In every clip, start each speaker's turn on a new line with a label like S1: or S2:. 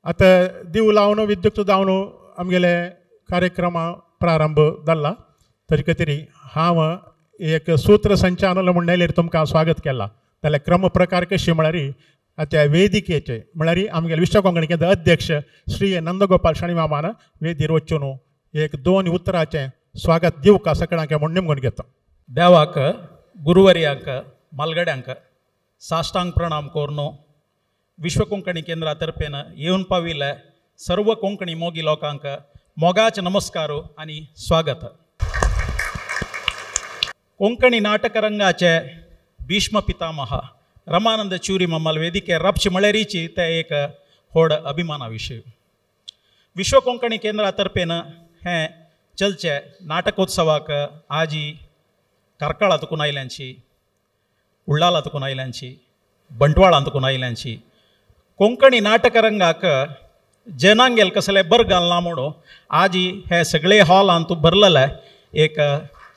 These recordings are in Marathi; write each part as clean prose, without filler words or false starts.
S1: आता दिव लावन विद्युक्त जावन आमगेले कार्यक्रम प्रारंभ जाल्ला. तरी तरी हांव एक सूत्रसंचालन मंडळीर तुमकां स्वागत केला. जाल्यार क्रम प्रकार कशी म्हळ्यार त्या वेदिकेचे म्हळ्यार आमगेले विश्व कोंकणी केंद्र अध्यक्ष श्री नंदगोपाल शाणी मामान वेदीर वचून एक 2 उतरांचें स्वागत दिवका सगळ्यांक म्हण नेमून घेता.
S2: देवाक गुरुवर्यांक मालगड्यांक साष्टांग प्रणाम करून विश्व कोंकणी केंद्रा तर्फेन येवन पाविल्ले सर्व कोंकणी मोगी लोकांक मोगाचे नमस्कार आनी स्वागत. कोंकणी नाटकरंगाचे भीष्म पितामह रमानंद च्युरी मम्माल वेदिके रपची म्हळ्यारीची ते एक व्हड अभिमाना विशय. विश्व कोंकणी केंद्रा तर्फेन हे चलचे नाटकोत्सवाक आजी कार्कळांतकून आयल्यांची, उळ्ळालांतकून आयल्यांची, बंटवाळांतकून आयल्यांची कोंकणी नाटकरंगाक जनांगेल कसले बर घालना म्हणून आजी हे सगळे हॉलांत भरलेले एक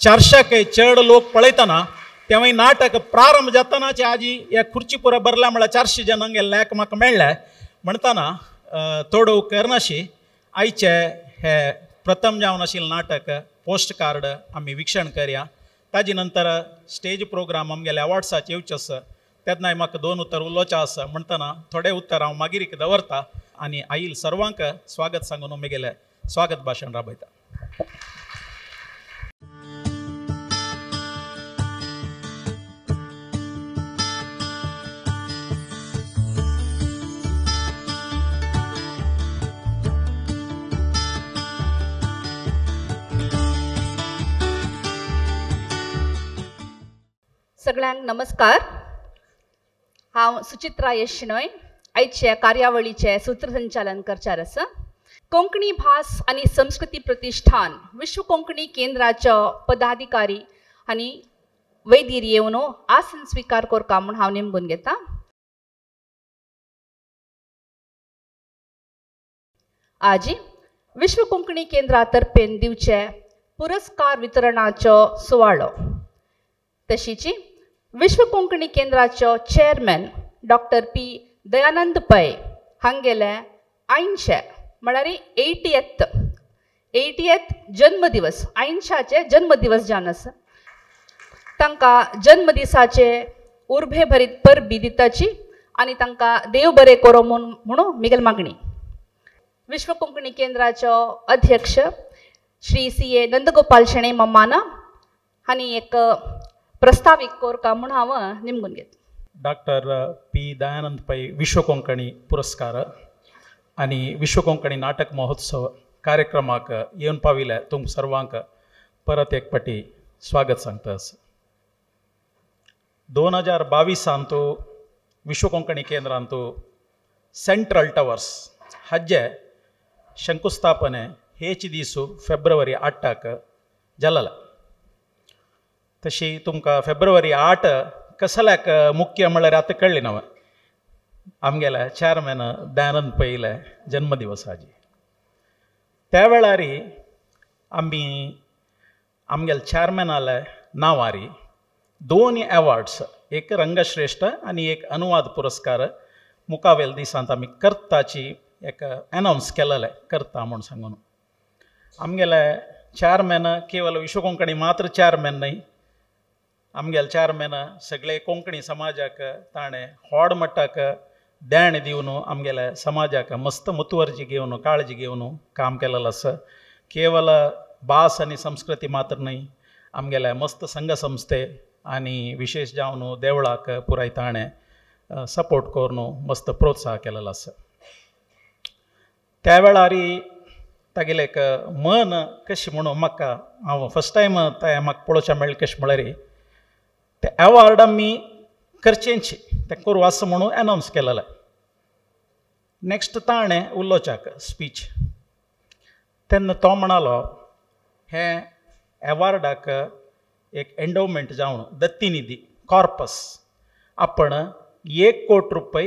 S2: 400 चड लोक पळयतना तेव्हा नाटक प्रारंभ जातानाचे आजी या खुर्ची पुरा भरल्या म्हळ्यार 400 जनांगेले म्हाका मेळ्ळे म्हणटाना तोडो करनाशी आयचे हे प्रथम जावन आशिल्लें नाटक पोस्ट कार्ड आमी विक्षण करया. ताजे नंतर स्टेज प्रोग्राम आमगेले अवॉर्ड्साचे येवचे आसा. तेन्ना म्हाका 2 उतर उलोवचें आसा म्हणटना थोडे उतर हांव मागीर दवरता आनी आयिल्ल सर्वांक स्वागत सांगून म्हगेलें स्वागत भाशण राबयता.
S3: सगळ्यांक नमस्कार. हांव सुचित्रा यशनोय आयचे कार्यावळीचे सूत्रसंचालन करचार आसा. कोंकणी भास आनी संस्कृती प्रतिष्ठान विश्व कोंकणी केंद्राचो पदाधिकारी आनी वैदीर येवन आसन स्वीकार करता म्हूण हांव नेमून घेता. आजी विश्व कोंकणी केंद्रा तर्फेन दिवचे पुरस्कार वितरणाचो सुवाळो. तशीच विश्व कोंकणी केंद्राचो chairman doctor P Dayanand Pai हांगेले 80 म्हळ्यार 80th जन्मदिवस 80चे जन्मदिवस जावन आसा. तांकां जन्मदिसाचे उर्बे भरीत परबी दिताची आनी तांकां देव बरें करो म्हणून मिगेल मागणी. विश्व कोंकणी केंद्राचो अध्यक्ष श्री CA नंदगोपाल शेणे मम्माना हांणी एक प्रस्ताविक कोरका म्हूण हांव नेमून घेता.
S2: डॉक्टर P दयानंद पै विश्व कोंकणी पुरस्कार आनी विश्व कोंकणी नाटक महोत्सव कार्यक्रमाक येवन पाविल्ले तुमकां सर्वांक परत एक फावटी स्वागत सांगता. 2022 विश्व कोंकणी केंद्रांत सेंट्रल टावर्स हाजे शंकुस्थापने हेच दीस फेब्रुवारी 8 जाल्ला. तशी तुमकां फेब्रुवारी 8 कसल्याक मुख्य म्हळ्यार आतां कळ्ळें न्हय. आमगेले चेअरमॅन दयानंद पैले जन्मदिवस आजी. त्या वेळार आमी आमगेले चेअरमॅनाले नांवार 2 अवॉर्ड्स, एक रंगश्रेष्ठ आनी एक अनुवाद पुरस्कार मुखावेल दिसांत आमी करताची एक अनाउन्स केलेले करता म्हूण सांगून. आमगेले चेअरमॅन केवल विश्व कोंकणी मात्र चेअरमॅन न्हय, आमगेले चेअरमॅन सगळे कोंकणी समाजाक ताणें व्हड मट्टाक देण दिवन आमगेल्या समाजाक मस्त मुतुवरजी घेवन काळजी घेवन काम केलेलें आसा. केवल भास आनी संस्कृती मात्र न्हय, आमगेल्या मस्त संघ संस्थे आनी विशेश जावन देवळाक पुराय ताणें सपोर्ट करून मस्त प्रोत्साह केलेलो आसा. त्या वेळार तागेलें एक मन कशें म्हणून म्हाका हांव फस्ट टायम तें म्हाका पळोवचें मेळ्ळें कशें म्हळ्यार ते अवॉर्ड आमी करचेंची तें करूं आसा म्हणून अनाउन्स केलेलें. नेक्स्ट ताणें उलोवच्याक स्पीच तेन्ना तो म्हणालो हे अवॉर्डाक एक एंडोवमेंट जावन दत्तीनिधी कॉर्पस आपण 1 कोटी रुपये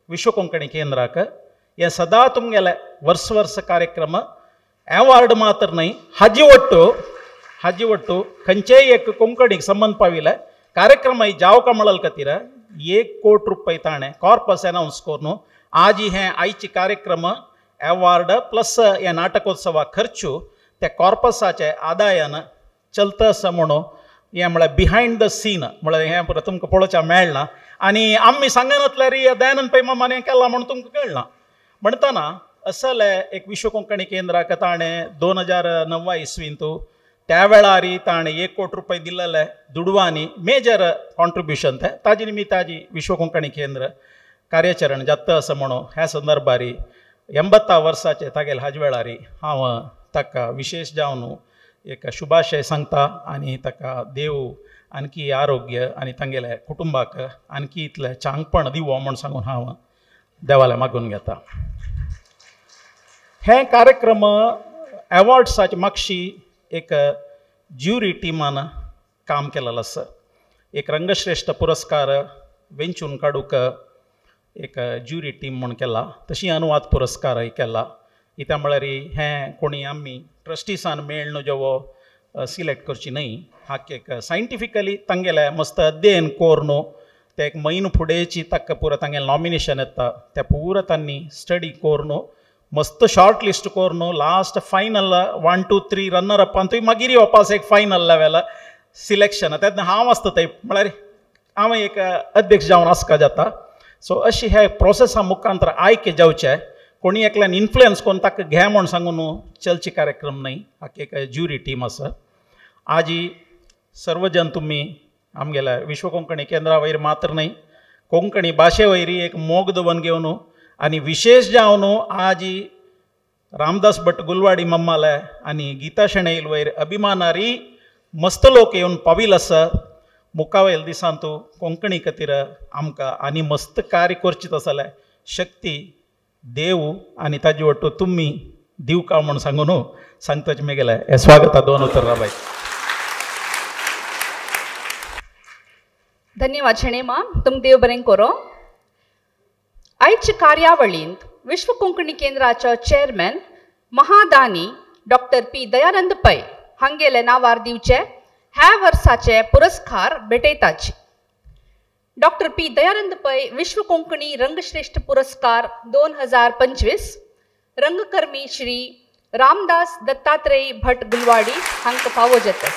S2: विश्व कोंकणी केंद्राक हे सदा तुमगेले वर्स कार्यक्रम अवॉर्ड मात्र न्हय हाजी ಒಟ್ಟು खंयचेय एक कोंकणीक संबंध पाविल्ले कार्यक्रम जावका म्हणल खातीर 1 कोटी रुपये ताणें कॉर्पस अनाउन्स करून आज हे आयचे कार्यक्रम अवॉर्ड प्लस हे नाटकोत्सवा खर्चू त्या कॉर्पसाचे आदायान चलता असं म्हणून हे म्हळ्यार बिहायंड द सीन म्हळ्यार हें पुरो तुमकां पळोवच्या मेळना आनी आमी सांगनातल्यार दयानंद पै मामान हें केलां म्हणून तुमकां कळना म्हणटना असल एक विश्व कोंकणी केंद्राक ताणें 2009 इसवींत त्या वेळार ताणें 1 कोटी रुपया दिल्ले दुडवांनी मेजर कॉन्ट्रिब्युशन तें ताजे निमित्त ताजी विश्व कोंकणी केंद्र कार्याचरण जाता असं म्हणून ह्या संदर्भार 80 वर्साचे तागेले हाजे वेळार हांव ताका विशेष जावन एक शुभाशय सांगता आनी ताका देव आणखी आरोग्य आनी तांगेल्या कुटुंबाक आणखी इतलें चांगपण दिवो म्हूण सांगून हांव देवाला मागून घेता. हे कार्यक्रम अवॉर्ड्साचे मागशी एक ज्युरी टिमान काम केलेलें आसा. एक रंगश्रेष्ठ पुरस्कार वेंचून काडूक एक ज्युरी टीम म्हूण केला. तशी अनुवाद पुरस्कारय केला. इत्या म्हळ्यार हें कोणी आमी ट्रस्टीसान मेळून जेवो सिलेक्ट करची न्हय. हाक एक सायंटिफिकली तांगेले मस्त अध्ययन कोरून ते एक म्हयनो फुडेंची ताका पुरो तांगेलें नॉमिनेशन येता तें पुरो तांणी स्टडी कोरून मस्त शॉर्ट लिस्ट कोरून लास्ट फायनल 1, 2, 3 रनर अपांतूय मागीर येवपास एक फायनल लेवल सिलेक्शन तेन्ना हांव आसता थंय म्हळ्यार हांव एक अध्यक्ष जावन आसका जाता. सो अशी हे प्रोसेसा मुखांतर आयके जावचे कोणी एकल्यान इन्फ्लुयन्स करून ताका घे म्हूण सांगून चलची कार्यक्रम न्हय. हाका एक ज्युरी टीम आसा. आजी सर्वजन तुमी आमगेल्या विश्व कोंकणी केंद्रा वयर मात्र न्हय कोंकणी भाशे वयरी एक मोग दवन घेवन आनी विशेष जावन आजी रामदास भट गुलवाडी मम्माले आनी गीता शेणैल वयर अभिमानारी मस्त लोक येवन पाविल आसा. मुखावेल दिसांत कोंकणी खातीर आमकां आनी मस्त कार्य करचीत आसले शक्ती देव आनी ताजे वट्ट तुमी दिवका म्हूण सांगून सांगताचे मेगेले हे स्वागता 2 उतर राबाय.
S3: धन्यवाद शेणेमा तुमकां देव बरें करो. आयचे कार्यावळींत विश्व कोंकणी केंद्राचो चेअरमॅन महादानी डॉक्टर पी दयानंद पै हांगेले नांवार दिवचे ह्या वर्साचे पुरस्कार भेटयताचे. डॉक्टर पी दयानंद पै विश्व कोंकणी रंगश्रेष्ठ पुरस्कार 2025 रंगकर्मी श्री रामदास दत्तात्रेय भट गुलवाडी हांकां फावो जातात.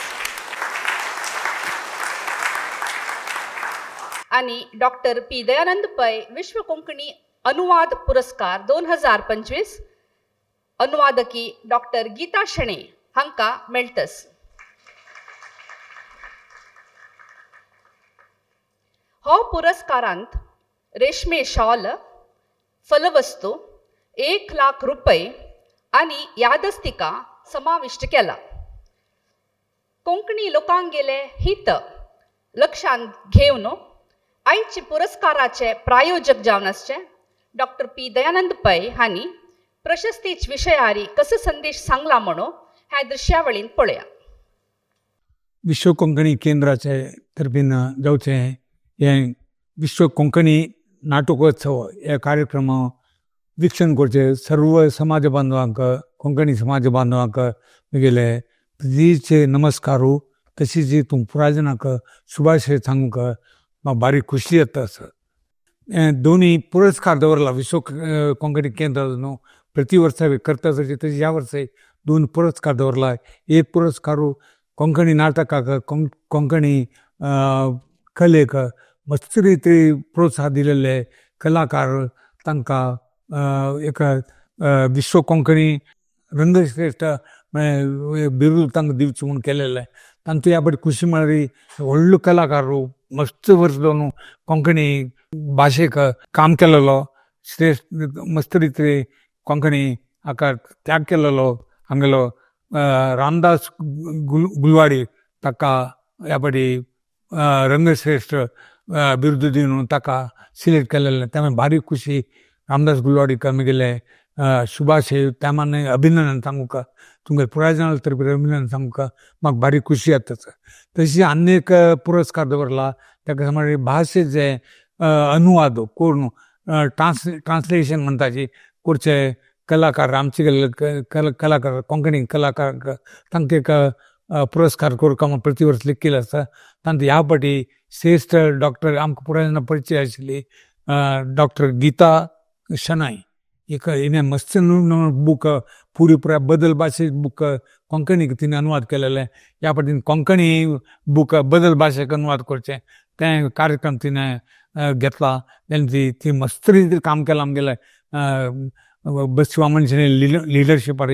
S3: आणि डॉक्टर पी दयानंद पै विश्व कोंकणी अनुवाद पुरस्कार 2025 अनुवादकी डॉक्टर गीता शेणे हांकां मेळटस. हो पुरस्कारांत रेशमे शॉल फलवस्तू 1 लाख रुपये आणि यादस्तिका समाविष्ट केला. कोंकणी लोकांगेले हित लक्षांत घेवन आयचे पुरस्काराचे प्रायोजक जावन आसचे डॉक्टर पी दयानंद पै हांणी प्रशस्तीच विशयारी कसो संदेश सांगला म्हणून ह्या दृश्यावळींत पळया.
S4: विश्व कोंकणी केंद्राचे तर्फेन जावचे हे विश्व कोंकणी नाटकोत्सव हे कार्यक्रम वीक्षण करचे सर्व समाज बांधवांक कोंकणी समाज बांधवांक मुगेले प्रितीचे नमस्कारू तशीच पुराजनाक शुभाशय सांगूंक म्हाका बारीक खुशी येता. दोन्ही पुरस्कार दवरला विश्व कोंकणी केंद्र न्हू प्रति वर्सा करता तशें ह्या वर्सा 2 पुरस्कार दवरला. एक पुरस्कार कोंकणी नाटकाक कोंकणी कलेक मस्त रिती प्रोत्साहन दिलेले कलाकार तांकां एक विश्व कोंकणी रंगश्रेष्ठ बिरुद तांकां दिवचें म्हूण केलेलें. तांचो ह्या बरी खुशी म्हळ्यार व्हडलो कलाकार मस्त वर्स जावन कोंकणी भाशेक काम केलेलो श्रेष्ठ मस्त रिती कोंकणी हाका त्याग केलेलो हांगेलो रामदास गुलवाडी ताका ह्या बरी रंगश्रेष्ठ बिरुद दिवन ताका सिलेक्ट केलेलें. त्यामुळे भारी खुशी रामदास गुलवाडीक मुगेले शुभाशय त्यामाने अभिनंदन सांगूंक तुमगे पुरायजनां तर्फे अभिनंदन सांगूंक म्हाका भारी खुशी येता. तशी आनी एक पुरस्कार दवरला ताका म्हळ्यार भाशेचे अनुवाद करून ट्रान्सलेशन म्हणटाची करचे कलाकार आमचे कलाकार कोंकणी कलाकार तांकां एक पुरस्कार करूंक प्रति वर्स लेखिल्लो आसा. तांकां ह्या फाटी श्रेष्ठ डॉक्टर आमकां पुरायजनां परिचय आशिल्ली डॉक्टर गीता शनाय एक हिने मस्त बुक पुरीपुरा बदल भाषेत बुक कोंकणी तिने अनुवाद केलेले या पद्दतीन कोंकणी बुक बदल भाशेक अनुवाद करचे ते कार्यक्रम तिने घेतला ती मस्त रितीन काम केलां आमगेले बसवामनशांनी लिडरशिपार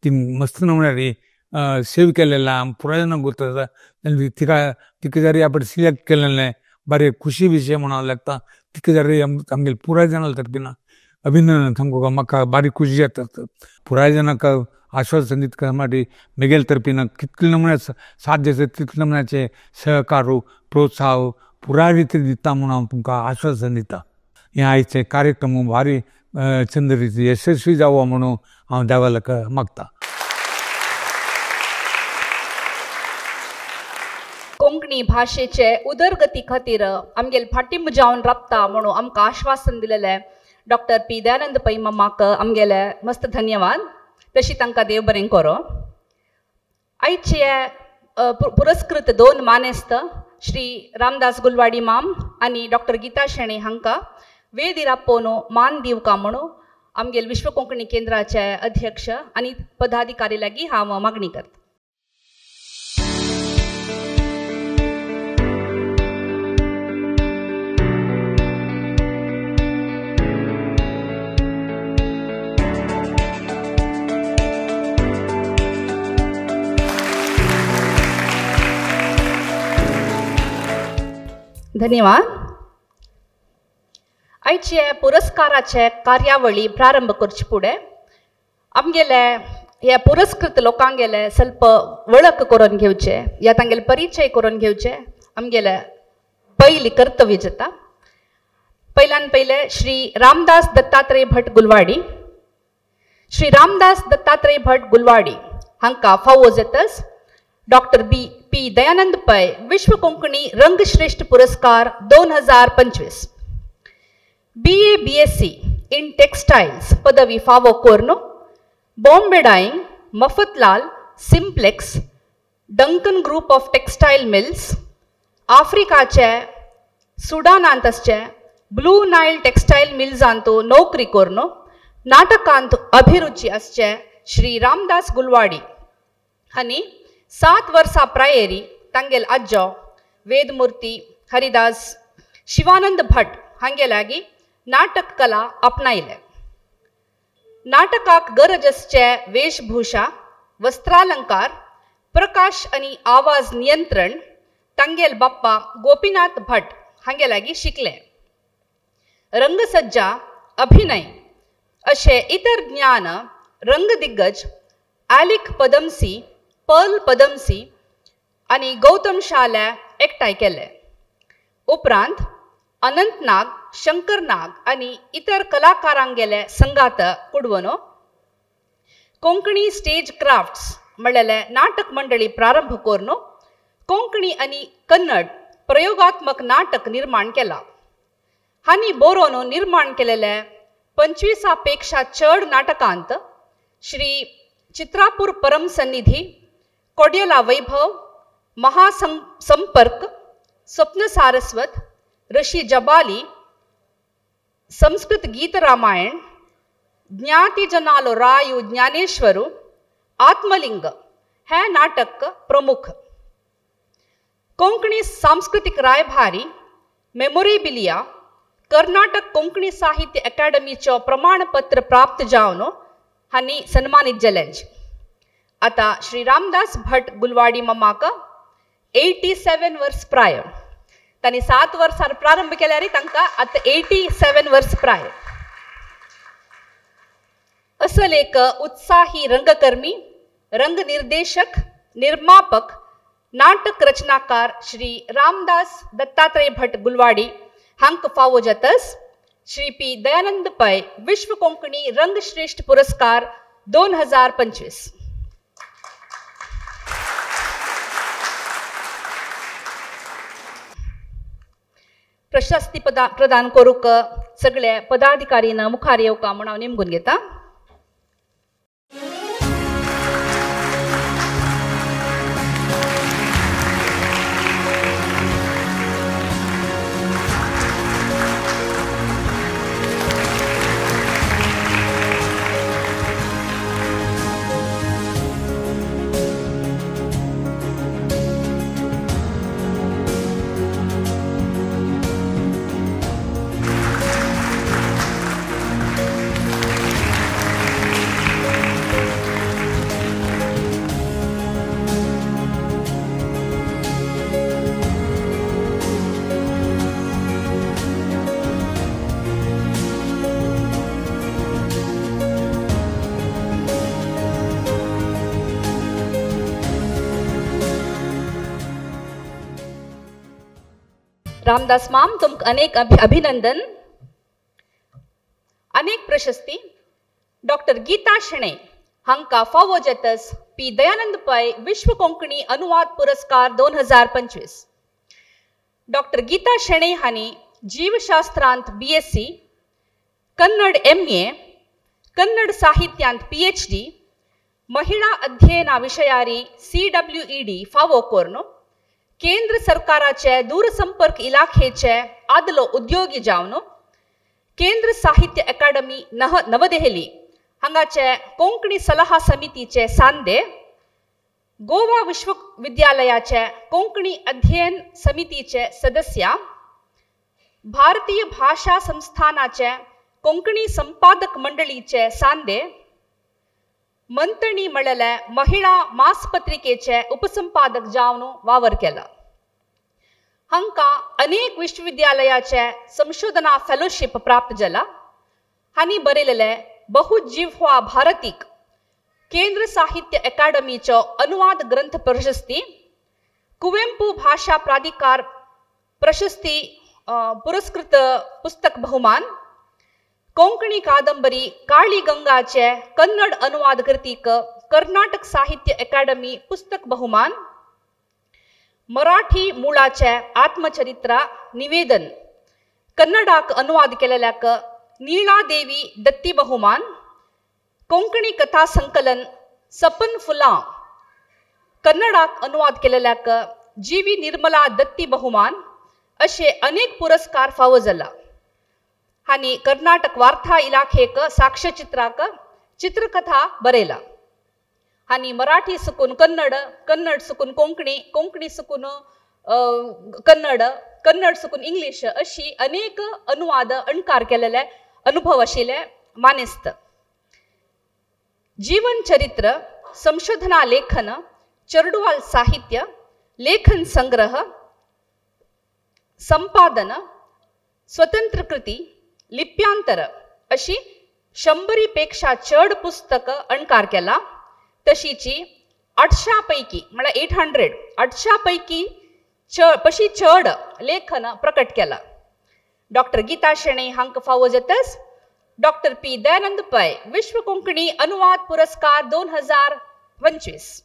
S4: ती मस्त नमुन्यार सेव केलेला पुराय जाणांक गुर्त तिका जरी आपण सिलेक्ट केलेले बरे खुशी विषय म्हणावं लागता तिका जरी आमगेले पुराय जाणां तर्फीन अभिनंदन थांबको म्हाका बारी खुशी जाता पुराय जाणांक आश्वासन दिता खातीर म्हगेले तर्फीन कितले नमुन्याचे साध्य जाता तितले नमुन्याचे सहकार प्रोत्साह पुराय रितीन दिता म्हणून हांव तुमकां आश्वासन दिता हे आयचे कार्यक्रम भारी चंद रिती यशस्वी जावो म्हणून हांव देवाक मागता.
S3: कोंकणी भाशेचे उदरगती खातीर आमगेले फाटींब जावन राबता म्हणून आमकां आश्वासन दिलेले डॉक्टर पी दयानंद पै मामाक आमगेले मस्त धन्यवाद. तशी तांकां देव बरें करो. आयचे पुरस्कृत 2 मानेस्त श्री रामदास गुलवाडी माम आनी डॉक्टर गीता शेणे हांकां वेद इरापोवन मान दिवका म्हणून आमगेले विश्व कोंकणी केंद्राचे अध्यक्ष आनी पदाधिकारी लागीं हांव मागणी करता. धन्यवाद. आयचे पुरस्काराचे कार्यावळी प्रारंभ करचे फुडें आमगेले ह्या पुरस्कृत लोकांगेले ಸ್ವಲ್ಪ वळख करून घेवचे या तांगेले परिचय करून घेवचे आमगेले पयली कर्तव्य जाता. पयल्यान पयले श्री रामदास दत्तात्रय भट गुलवाडी. श्री रामदास दत्तात्रय भट गुलवाडी हांकां फावो जातस डॉक्टर पी दयानंद पै विश्व कोंकणी रंगश्रेष्ठ पुरस्कार 2025. BA BSc इन टेक्स्टाइल्स पदवी फावो करून Bombay dyeing Mafatlal Simplex Duncan group of textile mills आफ्रिकाचे सुडानांतचे ब्लू नाईल टेक्स्टाइल मिल्सांतू नोकरी करून नाटकांत अभिरुची आसचे श्री रामदास गुलवाडी हांणी 7 वर्सां प्रायेरी तांगेल आज्जो वेदमूर्ती हरिदास शिवानंद भट हांगे लागीं नाटक कला आपणायले. नाटकाक गरज आसचे वेशभूषा वस्त्रालंकार प्रकाश आनी आवाज नियंत्रण तांगेल बाप्पा गोपीनाथ भट हांगे लागीं शिकले. रंगसज्जा अभिनय अशे इतर ज्ञान रंगदिग्गज आलिक पदमसी पर्ल पदमसी आनी गौतम शाले एकठांय केले. उपरांत अनंत नाग शंकर नाग आनी इतर कलाकारांगेले संगात कुडवून कोंकणी स्टेज क्राफ्ट्स म्हणलेले नाटक मंडळी प्रारंभ करून कोंकणी आनी कन्नड प्रयोगात्मक नाटक निर्माण केला. हांणी बरोवन निर्माण केलेले 25 पेक्षा चड नाटकांत श्री चित्रापूर परम सन्निधी कोड्यला वैभव महासंपर्क स्वप्न सारस्वत ऋषी जबाली संस्कृत गीत रामायण ज्ञाती जनालो रायू ज्ञानेश्वरू आत्मलिंग हे नाटक प्रमुख. कोंकणी सांस्कृतिक रायभारी मेमोरेबिलिया कर्नाटक कोंकणी साहित्य अकादमीचो प्रमाणपत्र प्राप्त जावन हांणी सन्मानीत जालेंच. आता श्री रामदास भट गुलवाडी मामाक 87 वर्स प्राय. तांणी 7 वर्सां प्रारंभ केल्यार तांकां आतां 87 वर्स प्राय. असल एक उत्साही रंगकर्मी रंग निर्देशक निर्मापक नाटक रचनाकार श्री रामदास दत्तात्रय भट गुलवाडी हांक फावो जातस श्री पी दयानंद पै विश्व कोंकणी रंगश्रेष्ठ पुरस्कार 2025. प्रशस्ती प्रदान करूक सगळे पदाधिकारीन मुखार येवका म्हूण हांव नेमून घेता. रामदास माम तुमक अनेक अभिनंदन. अनेक प्रशस्ती डॉक्टर गीता शेणे हांका फावो जातस पी दयानंद पै विश्व कोंकणी अनुवाद पुरस्कार 2025. डॉक्टर गीता शेणे हांणी जीवशास्त्रांत BSc, कन्नड MA, कन्नड साहित्यांत PhD, महिळा अध्ययना विशयारी CWED फावो करून केंद्र सरकाराचे दूरसंपर्क इलाखेचे आदलो उद्योगी जावन केंद्र साहित्य अकादमी नवदेहली हांगाचे कोंकणी सल्ला समितीचे सांदे, गोवा विश्वविद्यालयाचे कोंकणी अध्ययन समितीचे सदस्य, भारतीय भाषा संस्थानाचे कोंकणी संपादक मंडळीचे सांदे, मंतणी मळले महिळा मासपत्रिकेचे उपसंपादक जावन वावर केला. हांका अनेक विश्वविद्यालयाचे संशोधना फेलोशिप प्राप्त जाला. हांणी बरयलेले बहुजिह्वा भारतीक केंद्र साहित्य अकादमीचो अनुवाद ग्रंथ प्रशस्ती, कुवेंपू भाषा प्राधिकार प्रशस्ती पुरस्कृत पुस्तक बहुमान, कोंकणी कादंबरी काळी गंगाचे कन्नड अनुवाद कृतीक कर्नाटक साहित्य अकादमी पुस्तक बहुमान, मराठी मुळाचे आत्मचरित्रा निवेदन कन्नडाक अनुवाद केलेल्याक नीळादेवी दत्ती बहुमान, कोंकणी कथा संकलन सपन फुलां कन्नडाक अनुवाद केलेल्याक जीवी निर्मला दत्ती बहुमान असे अनेक पुरस्कार फावो जाला. हांणी कर्नाटक वार्ता इलाखेक साक्ष्यचित्राक चित्रकथा बरयला. हांणी मराठी सुकून कन्नड, कन्नड सुकून कोंकणी, कोंकणी सुकून कन्नड, कन्नड सुकून इंग्लिश अशी अनेक अनुवाद अणकार केलेले अनुभव आशिल्ले मानेस्त. जीवन चरित्र, संशोधना लेखन, चरडुवाल साहित्य, लेखन संग्रह, संपादन, स्वतंत्र कृती, लिप्यांतर अशी 100 पेक्षा चड पुस्तक अणकार केला. तशीची 800 पैकी म्हळ्यार 800 पैकी पशी चड लेखन प्रकट केला. डॉक्टर गीता शेणे हांका फावो जातस डॉक्टर पी दयानंद पै विश्व कोंकणी अनुवाद पुरस्कार 2025.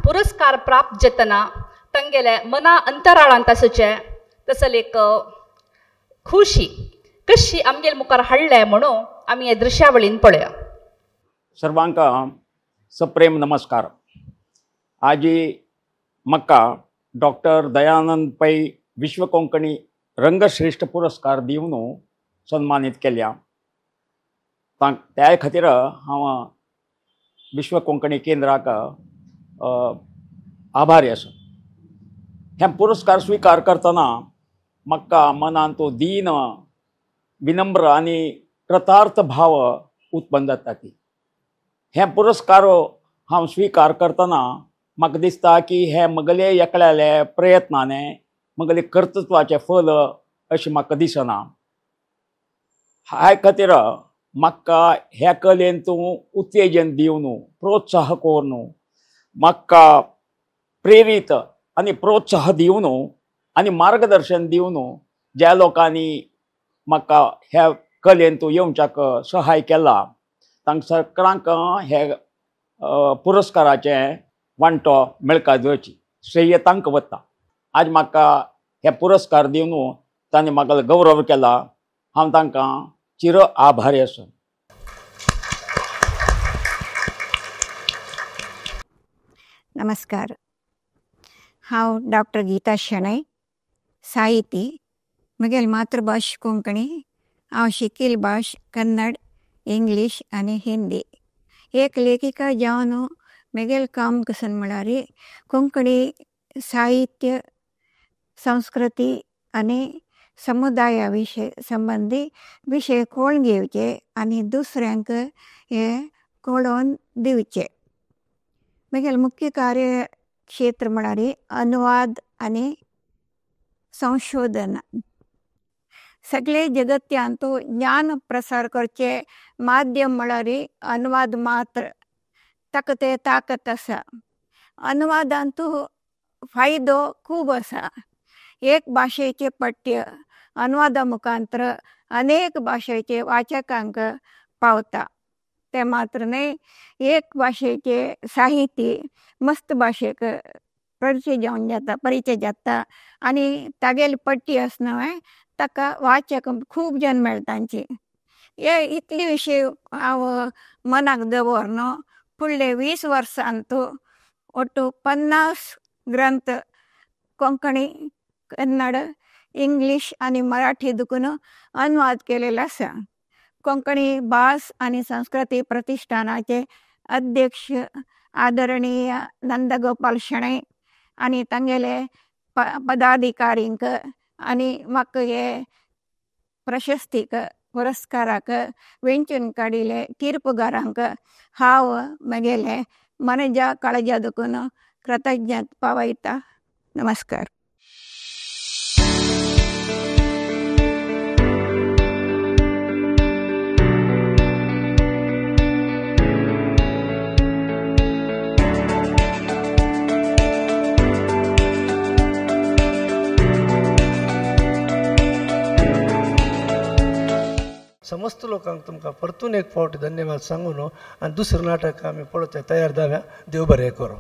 S3: पुरस्कार प्राप्त जातना तांगेले मना अंतराळांत आसूचे तसले एक खुशी कशी आमगेल मुखार हाडले म्हणून आमी हे दृश्यावळीन पळया.
S5: सर्वांका सप्रेम नमस्कार. आजी म्हाका डॉक्टर दयानंद पै विश्व कोंकणी रंगश्रेष्ठ पुरस्कार दिवन सन्मानीत केल्या. त्या खातीर हांव विश्व कोंकणी केंद्राक आभारी आसा. हे पुरस्कार स्वीकार करतना म्हाका मनान तो दीन, विनम्र आनी कृतार्थ भाव उत्पन्न जाता. की हे पुरस्कार हांव स्वीकार करतना म्हाका दिसता की हे म्हगेले एकल्याले प्रयत्नाने म्हगेले कर्तृत्वाचें फल अशें म्हाका दिसना. ह्या खातीर म्हाका ह्या कलेन तूं उत्तेजन दिवन, प्रोत्साह करून, म्हाका प्रेरीत आनी प्रोत्साह दिवन आनी मार्गदर्शन दिवन ज्या लोकांनी म्हाका ह्या कलेन तूं येवच्याक सहाय केला तांकां सगळ्यांक हे पुरस्काराचे वांटो मेळका दिवची श्रेय तांकां वता. आज म्हाका हे पुरस्कार दिवन तांणी म्हाका गौरव केला. हांव तांकां चिर आभारी आसा.
S6: नमस्कार. हांव डॉक्टर गीता शेणै, साहिती. म्हगेली मातृभास कोंकणी. हांव शिकिल्ली भास कन्नड, इंग्लीश आनी हिंदी. एक लेखिका जावन म्हगेलें काम कसन म्हळ्यार कोंकणी साहित्य, संस्कृती आनी समुदाया विशय संबंधी विशय कळून घेवचे आनी दुसऱ्यांक हे कळोवन दिवचे. म्हगेलें मुख्य कार्य क्षेत्र म्हळ्यार अनुवाद आनी संशोधन. सगळे जगत्यांत ज्ञान प्रसार करचे माध्यम म्हळ्यार अनुवाद मात्र. ताका ते ताकत आसा. अनुवादांत फायदो खूब आसा. एक भाशेचे पठ्य अनुवादा मुखांतर अनेक भाशेचे वाचकांक पावता. ते मात्र न्हय, एक भाशेचे साहित्य मस्त भाशेक परिचय जाता आनी तागेले पठ्य आसना ताका वाचक खूब जन मेळटा. हे इतले विशय हांव मनाक दवरन फुडले 20 वर्सांत ಒಟ್ಟು 50 ग्रंथ कोंकणी, कन्नड, इंग्लीश आनी मराठी दुखून अनुवाद केलेलो आसा. कोंकणी भास आनी संस्कृती प्रतिष्ठानाचे अध्यक्ष आदरणीय नंदगोपाल शेणै आनी तांगेले पदाधिकारींक आनी म्हाका हे प्रशस्तीक पुरस्काराक वेंचून काडिल्ले तीर्पगारांक हांव म्हगेले मनजा काळजा दुखून कृतज्ञता पावयता. नमस्कार.
S7: समस्त लोकांक तुमकां परतून एक फावट धन्यवाद सांगून आनी दुसरें नाटक आमी पळोवचें तयार जाल्या. देव बरें करूं.